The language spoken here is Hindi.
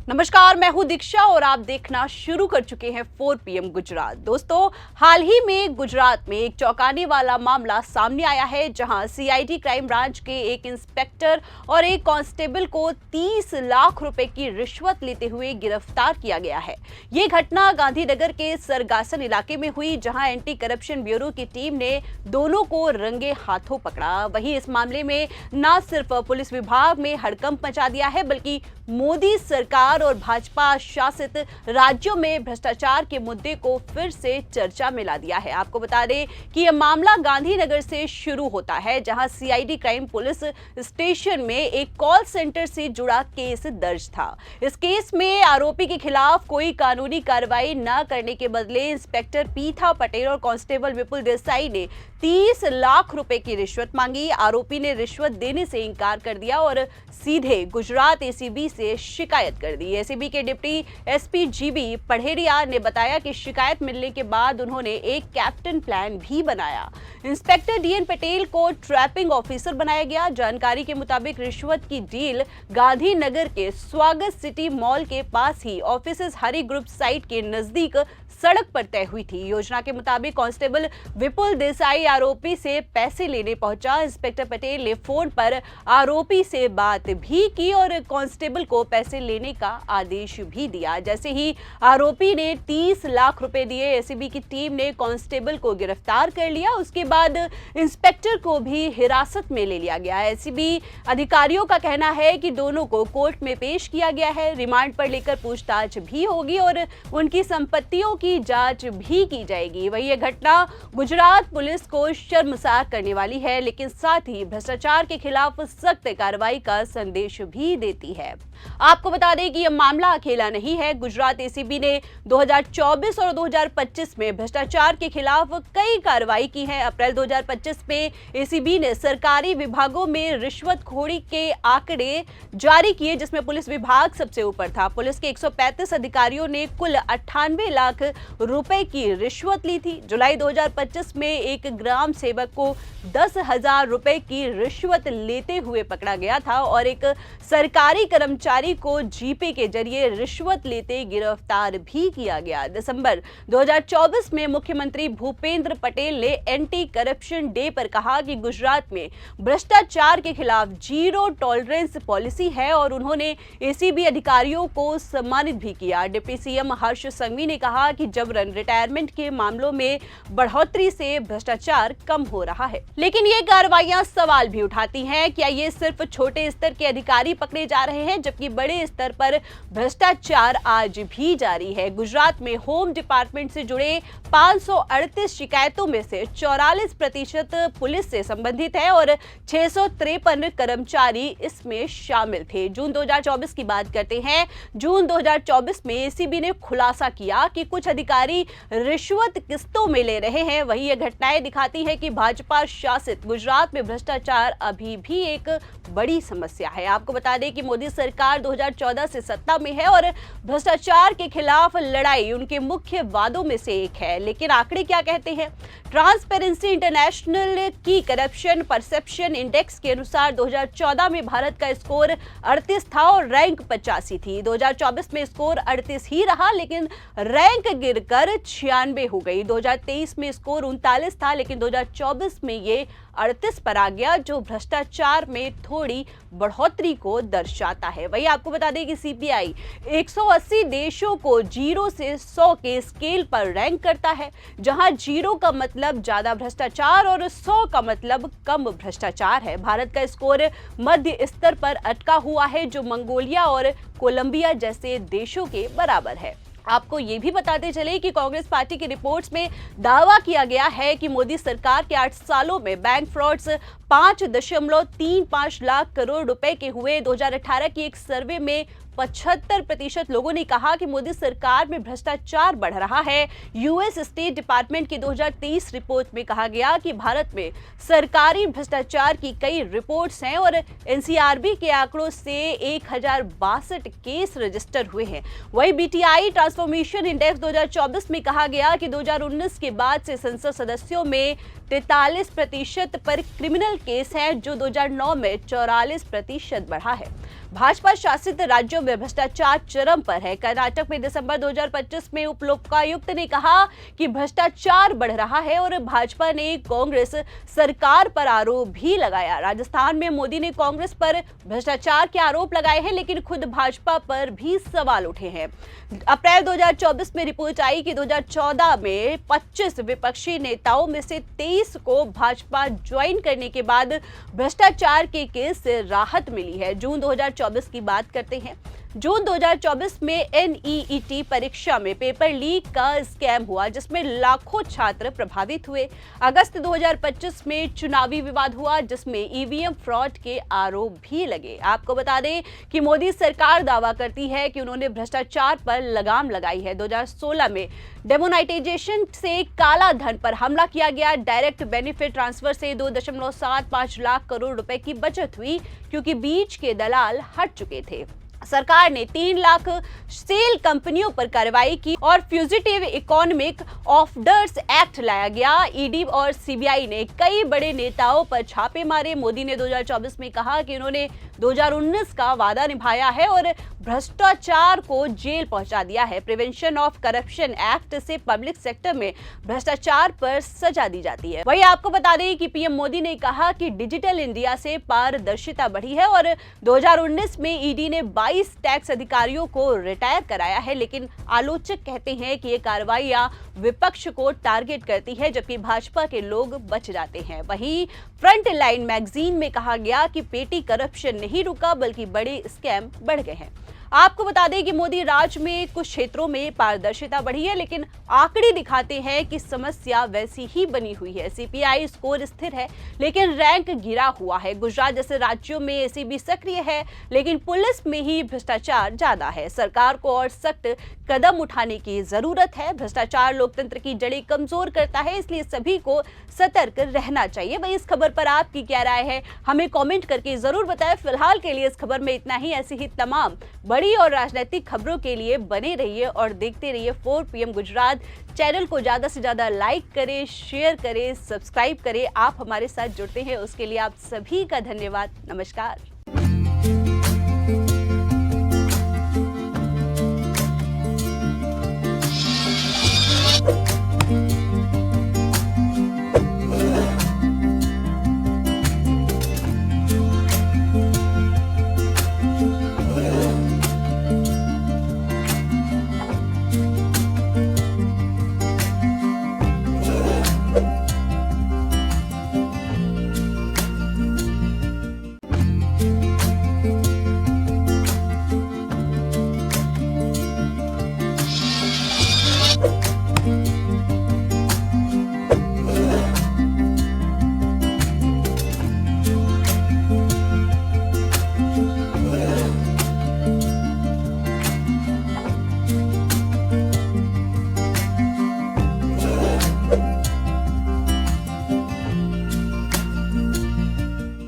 नमस्कार, मैं हूं दीक्षा और आप देखना शुरू कर चुके हैं 4 PM गुजरात। दोस्तों, हाल ही में गुजरात में एक चौंकाने वाला मामला सामने आया है, जहां सीआईडी क्राइम ब्रांच के एक इंस्पेक्टर और एक कांस्टेबल को 30 लाख रुपए की रिश्वत लेते हुए गिरफ्तार किया गया है। ये घटना गांधीनगर के सरगासन इलाके में हुई, जहां एंटी करप्शन ब्यूरो की टीम ने दोनों को रंगे हाथों पकड़ा। वहीं इस मामले में न सिर्फ पुलिस विभाग में हड़कंप मचा दिया है, बल्कि मोदी सरकार और भाजपा शासित राज्यों में भ्रष्टाचार के मुद्दे को फिर से चर्चा में ला दिया है। आपको बता दें कि यह मामला गांधीनगर से शुरू होता है, जहां सीआईडी क्राइम पुलिस स्टेशन में एक कॉल सेंटर से जुड़ा केस दर्ज था। इस केस में आरोपी के खिलाफ कोई कानूनी कार्रवाई न करने के बदले इंस्पेक्टर पीथा पटेल और कांस्टेबल विपुल देसाई ने 30 लाख रुपए की रिश्वत मांगी। आरोपी ने रिश्वत देने से इनकार कर दिया और सीधे गुजरात एसीबी से शिकायत कर दी। एसीबी के डिप्टी एसपी जीबी पढ़ेरिया ने बताया कि शिकायत मिलने के बाद उन्होंने एक कैप्टन प्लान भी बनाया। इंस्पेक्टर डीएन पटेल को ट्रैपिंग ऑफिसर बनाया गया। जानकारी के मुताबिक रिश्वत की डील गांधीनगर के स्वागत सिटी मॉल के पास ही ऑफिसेस हरी ग्रुप साइट के नजदीक सड़क पर तय हुई थी। योजना के मुताबिक कांस्टेबल विपुल देसाई आरोपी से पैसे लेने पहुंचा। इंस्पेक्टर पटेल ने फोन पर आरोपी से बात भी की और कांस्टेबल को पैसे लेने का आदेश भी दिया। जैसे ही आरोपी ने 30 लाख रुपए दिए, एसीबी की टीम ने कांस्टेबल को गिरफ्तार कर लिया। उसके बाद इंस्पेक्टर को भी हिरासत में ले लिया गया। एसीबी अधिकारियों का कहना है कि दोनों को कोर्ट में पेश किया गया है। रिमांड पर लेकर पूछताछ भी होगी और उनकी संपत्तियों की जांच भी की जाएगी। वही यह घटना गुजरात पुलिस को शर्मसार करने वाली है, लेकिन साथ ही भ्रष्टाचार के खिलाफ सख्त कार्रवाई का संदेश भी देती है। आपको बता दें कि यह मामला अकेला नहीं है। गुजरात एसीबी ने 2024 और 2025 में भ्रष्टाचार के खिलाफ कई कार्रवाई की है। अप्रैल 2025 में एसीबी ने सरकारी विभागों में रिश्वतखोरी के आंकड़े जारी किए, जिसमें पुलिस विभाग सबसे ऊपर था। पुलिस के 135 अधिकारियों ने कुल 98 लाख रुपए की रिश्वत ली थी। जुलाई 2025 में एक ग्राम सेवक को 10,000 रुपए की रिश्वत लेते हुए पकड़ा गया था और एक सरकारी कर्मचारी को जीपे के जरिए रिश्वत लेते गिरफ्तार भी किया गया। दिसंबर 2024 में मुख्यमंत्री भूपेंद्र पटेल ने एंटी करप्शन डे पर कहा कि गुजरात में भ्रष्टाचार के खिलाफ जीरो टॉलरेंस पॉलिसी है और उन्होंने एसीबी अधिकारियों को सम्मानित भी किया। डिप्टी सीएम हर्ष संघवी ने कहा कि जबरन रिटायरमेंट के मामलों में बढ़ोतरी से भ्रष्टाचार कम हो रहा है। लेकिन ये कार्रवाइयां सवाल भी उठाती हैं। क्या ये सिर्फ छोटे स्तर के अधिकारी पकड़े जा रहे हैं, जबकि बड़े स्तर पर भ्रष्टाचार आज भी जारी है। गुजरात में होम डिपार्टमेंट से जुड़े 538 शिकायतों में से 44% पुलिस से संबंधित है और 653 कर्मचारी इसमें शामिल थे। जून 2024 की बात करते हैं। जून 2024 में एसीबी ने खुलासा किया कि कुछ अधिकारी रिश्वत किस्तों में ले रहे हैं। वहीं यह घटनाएं दिखाती है कि भाजपा शासित गुजरात में भ्रष्टाचार अभी भी एक बड़ी समस्या है। आपको बता दें कि मोदी सरकार 2014 से सत्ता में है और भ्रष्टाचार के खिलाफ लड़ाई उनके मुख्य वादों में से एक है। लेकिन आंकड़े क्या कहते हैं? ट्रांसपेरेंसी इंटरनेशनल की करप्शन परसेप्शन इंडेक्स के अनुसार 2014 में भारत का स्कोर 38 था और रैंक 85 थी। 2024 में स्कोर 38 ही रहा, लेकिन रैंक गिरकर 96 हो गई। 2023 में स्कोर 39 था, लेकिन 2024 में ये 38 पर आ गया, जो भ्रष्टाचार में थोड़ी बढ़ोतरी को दर्शाता है। वही आपको बता दें कि सीपीआई 180 देशों को 0 से 100 के स्केल पर रैंक करता है, जहां 0 का मतलब ज्यादा भ्रष्टाचार और 100 का मतलब कम भ्रष्टाचार है। भारत का स्कोर मध्य स्तर पर अटका हुआ है, जो मंगोलिया और कोलंबिया जैसे देशों के बराबर है। आपको ये भी बताते चले कि कांग्रेस पार्टी की रिपोर्ट्स में दावा किया गया है कि मोदी सरकार के 8 सालों में बैंक फ्रॉड्स 5.35 लाख करोड़ रुपए के हुए। 2018 की एक सर्वे में 75% लोगों ने कहा कि मोदी सरकार में भ्रष्टाचार बढ़ रहा है। यूएस स्टेट डिपार्टमेंट की 2023 रिपोर्ट में कहा गया कि भारत में सरकारी भ्रष्टाचार की कई रिपोर्ट्स हैं और एनसीआरबी के आंकड़ों से 1062 केस रजिस्टर हुए हैं। वही बीटीआई ट्रांसफॉर्मेशन इंडेक्स 2024 में कहा गया कि 2019 के बाद से संसद सदस्यों में 43% पर क्रिमिनल केस हैं, जो 2009 में 44% बढ़ा है। भाजपा शासित राज्यों में भ्रष्टाचार चरम पर है। कर्नाटक में दिसंबर 2025 में उप लोकायुक्त ने कहा कि भ्रष्टाचार बढ़ रहा है और भाजपा ने कांग्रेस सरकार पर आरोप भी लगाया। राजस्थान में मोदी ने कांग्रेस पर भ्रष्टाचार के आरोप लगाए हैं, लेकिन खुद भाजपा पर भी सवाल उठे हैं। अप्रैल 2024 में रिपोर्ट आई कि 2014 में 25 विपक्षी नेताओं में से 23 को भाजपा ज्वाइन करने के बाद भ्रष्टाचार के केस से राहत मिली है। जून 2024 की बात करते हैं। जून 2024 में एनईईटी परीक्षा में पेपर लीक का स्कैम हुआ, जिसमें लाखों छात्र प्रभावित हुए। अगस्त 2025 में चुनावी विवाद हुआ, जिसमें ईवीएम फ्रॉड के आरोप भी लगे। आपको बता दें कि मोदी सरकार दावा करती है कि उन्होंने भ्रष्टाचार पर लगाम लगाई है। 2016 में डेमोनेटाइजेशन से काला धन पर हमला किया गया। डायरेक्ट बेनिफिट ट्रांसफर से 2.75 लाख करोड़ रुपए की बचत हुई, क्योंकि बीच के दलाल हट चुके थे। सरकार ने 3 लाख सेल कंपनियों पर कार्रवाई की और फ्यूजिटिव इकोनॉमिक ऑफडर्स एक्ट लाया गया। ईडी और सीबीआई ने कई बड़े नेताओं पर छापे मारे। मोदी ने 2024 में कहा कि उन्होंने 2019 का वादा निभाया है और भ्रष्टाचार को जेल पहुंचा दिया है। प्रिवेंशन ऑफ करप्शन एक्ट से पब्लिक सेक्टर में भ्रष्टाचार पर सजा दी जाती है। वहीं आपको बता दें कि पीएम मोदी ने कहा कि डिजिटल इंडिया से पारदर्शिता बढ़ी है और 2019 में ईडी ने 22 टैक्स अधिकारियों को रिटायर कराया है, लेकिन आलोचक कहते हैं कि ये कार्रवाइयां विपक्ष को टारगेट करती है, जबकि भाजपा के लोग बच जाते हैं। वहीं फ्रंट लाइन मैगजीन में कहा गया कि पेटी करप्शन नहीं रुका, बल्कि बड़े स्कैम बढ़ गए हैं। आपको बता दें कि मोदी राज में कुछ क्षेत्रों में पारदर्शिता बढ़ी है, लेकिन आंकड़े दिखाते हैं कि समस्या वैसी ही बनी हुई है। सीपीआई स्कोर स्थिर है, लेकिन रैंक गिरा हुआ है। गुजरात जैसे राज्यों में एसीबी सक्रिय है, लेकिन पुलिस में ही भ्रष्टाचार ज्यादा है। सरकार को और सख्त कदम उठाने की जरूरत है। भ्रष्टाचार लोकतंत्र की जड़ें कमजोर करता है, इसलिए सभी को सतर्क रहना चाहिए। वही इस खबर पर आपकी क्या राय है, हमें कमेंट करके जरूर बताएं। फिलहाल के लिए इस खबर में इतना ही। ऐसी ही तमाम बड़ी और राजनीतिक खबरों के लिए बने रहिए और देखते रहिए 4 PM गुजरात। चैनल को ज्यादा से ज्यादा लाइक करें, शेयर करें, सब्सक्राइब करें। आप हमारे साथ जुड़ते हैं उसके लिए आप सभी का धन्यवाद। नमस्कार।